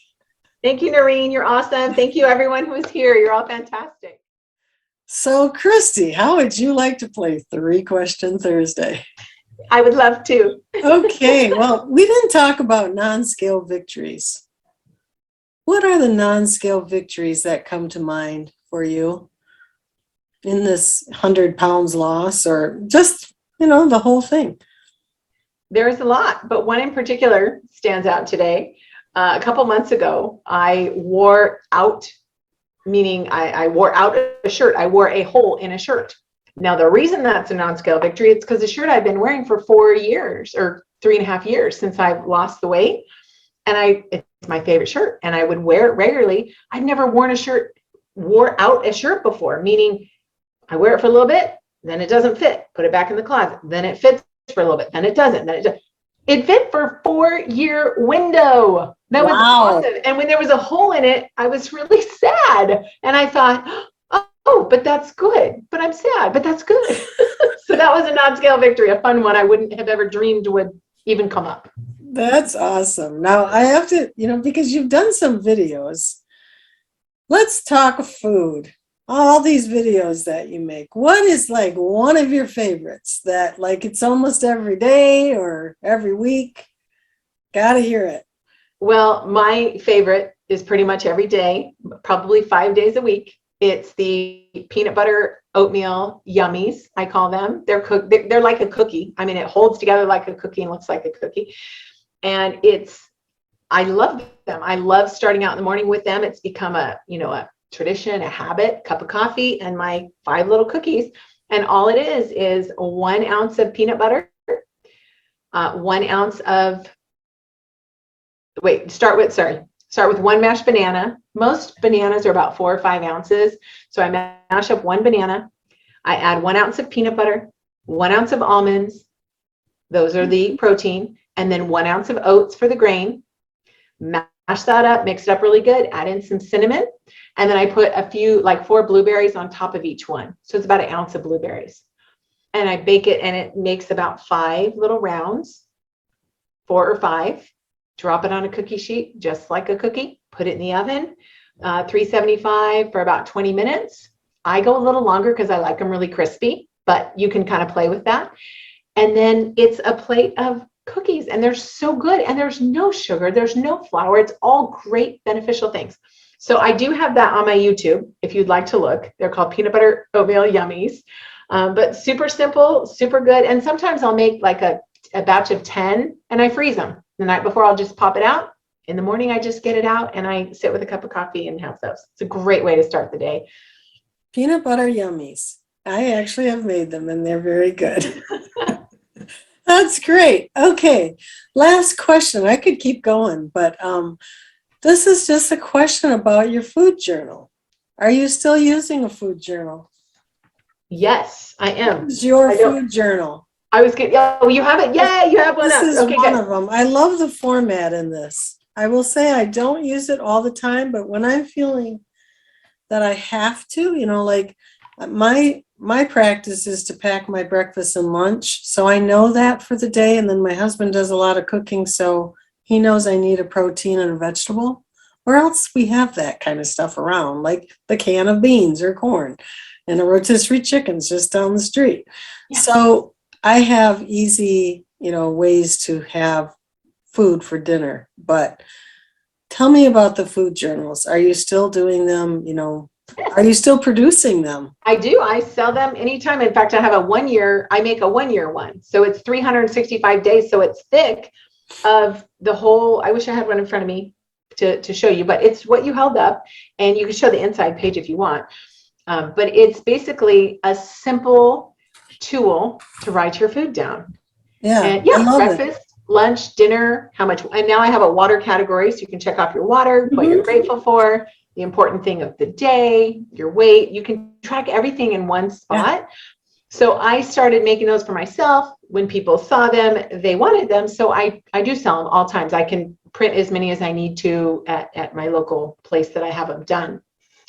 Thank you, Noreen. You're awesome. Thank you, everyone who is here. You're all fantastic. So, Kristy, how would you like to play 3-Question Thursday? I would love to. Okay. Well, we didn't talk about non-scale victories. What are the non-scale victories that come to mind for you in this 100 pounds loss, or just, the whole thing? There's a lot, but one in particular stands out today. A couple months ago, I wore out, meaning I wore out a shirt. I wore a hole in a shirt. Now, the reason that's a non-scale victory, it's because the shirt I've been wearing for 4 years or 3.5 years since I've lost the weight. And it's my favorite shirt, and I would wear it regularly. I've never wore out a shirt before, meaning I wear it for a little bit, then it doesn't fit, put it back in the closet, then it fits for a little bit, then it doesn't, then it doesn't. It fit for a 4-year window. That was awesome. And when there was a hole in it, I was really sad. And I thought, oh, but that's good. But I'm sad, but that's good. So that was a non-scale victory, a fun one I wouldn't have ever dreamed would even come up. That's awesome. Now I have to, because you've done some videos, let's talk food. All these videos that you make, what is like one of your favorites that like it's almost every day or every week? Gotta hear it. Well, my favorite is pretty much every day, probably 5 days a week. It's the peanut butter oatmeal yummies, I call them. They're like a cookie. I mean, it holds together like a cookie and looks like a cookie. And I love them. I love starting out in the morning with them. It's become a tradition, a habit, cup of coffee, and my 5 little cookies. And all it is 1 ounce of peanut butter, 1 ounce of, start with 1 mashed banana. Most bananas are about 4 or 5 ounces. So I mash up 1 banana. I add 1 ounce of peanut butter, 1 ounce of almonds. Those are the protein. And then 1 ounce of oats for the grain. Mash that up, mix it up really good, add in some cinnamon. And then I put a few, like 4 blueberries on top of each one. So it's about 1 ounce of blueberries. And I bake it, and it makes about 5 little rounds, 4 or 5. Drop it on a cookie sheet, just like a cookie. Put it in the oven, 375 for about 20 minutes. I go a little longer because I like them really crispy, but you can kind of play with that. And then it's a plate of cookies, and they're so good. And there's no sugar, there's no flour. It's all great beneficial things. So I do have that on my YouTube if you'd like to look. They're called peanut butter oatmeal yummies, but super simple, super good. And sometimes I'll make like a batch of 10 and I freeze them. The night before, I'll just pop it out. In the morning, I just get it out and I sit with a cup of coffee and have those. It's a great way to start the day. Peanut butter yummies. I actually have made them and they're very good. That's great. Okay. Last question. I could keep going, but this is just a question about your food journal. Are you still using a food journal? Yes, I am. What is your food journal? I was getting, oh, you have it? Yeah, you have one. This is okay, one good. of them. I love the format in this. I will say I don't use it all the time, but when I'm feeling that I have to, like my practice is to pack my breakfast and lunch. So I know that for the day. And then my husband does a lot of cooking. So he knows I need a protein and a vegetable, or else we have that kind of stuff around, like the can of beans or corn and a rotisserie chickens just down the street. Yeah. So I have easy, ways to have food for dinner. But tell me about the food journals. Are you still doing them? Are you still producing them? I do. I sell them anytime. In fact, I have I make a 1-year one. So it's 365 days. So it's thick of the whole. I wish I had one in front of me to show you, but it's what you held up, and you can show the inside page if you want. But it's basically a simple tool to write your food down. Yeah. And breakfast, lunch, dinner, how much. And now I have a water category, so you can check off your water, what you're grateful for, the important thing of the day, your weight. You can track everything in one spot. Yeah. So I started making those for myself. When people saw them, they wanted them. So I do sell them all times. I can print as many as I need to at my local place that I have them done.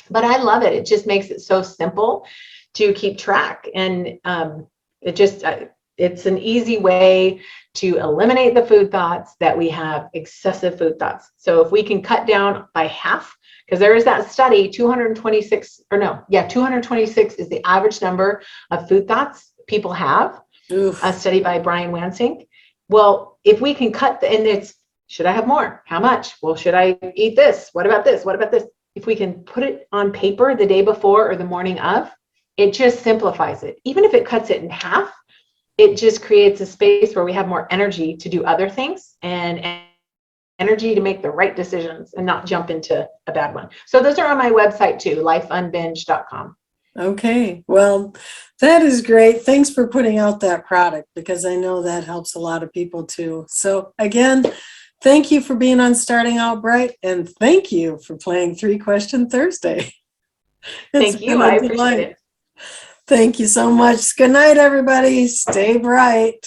But I love it. It just makes it so simple to keep track. And it's an easy way to eliminate the food thoughts that we have, excessive food thoughts. So if we can cut down by half, because there is that study, 226 is the average number of food thoughts people have. Oof. A study by Brian Wansink. Well, if we can cut, and it's, should I have more? How much? Well, should I eat this? What about this? What about this? If we can put it on paper the day before or the morning of, it just simplifies it. Even if it cuts it in half, it just creates a space where we have more energy to do other things and energy to make the right decisions and not jump into a bad one. So those are on my website too, lifeunbinged.com. Okay, well, that is great. Thanks for putting out that product, because I know that helps a lot of people too. So again, thank you for being on Starting Out Bright, and thank you for playing 3-Question Thursday. Thank you. I appreciate it. Thank you so much. Good night, everybody. Stay bright.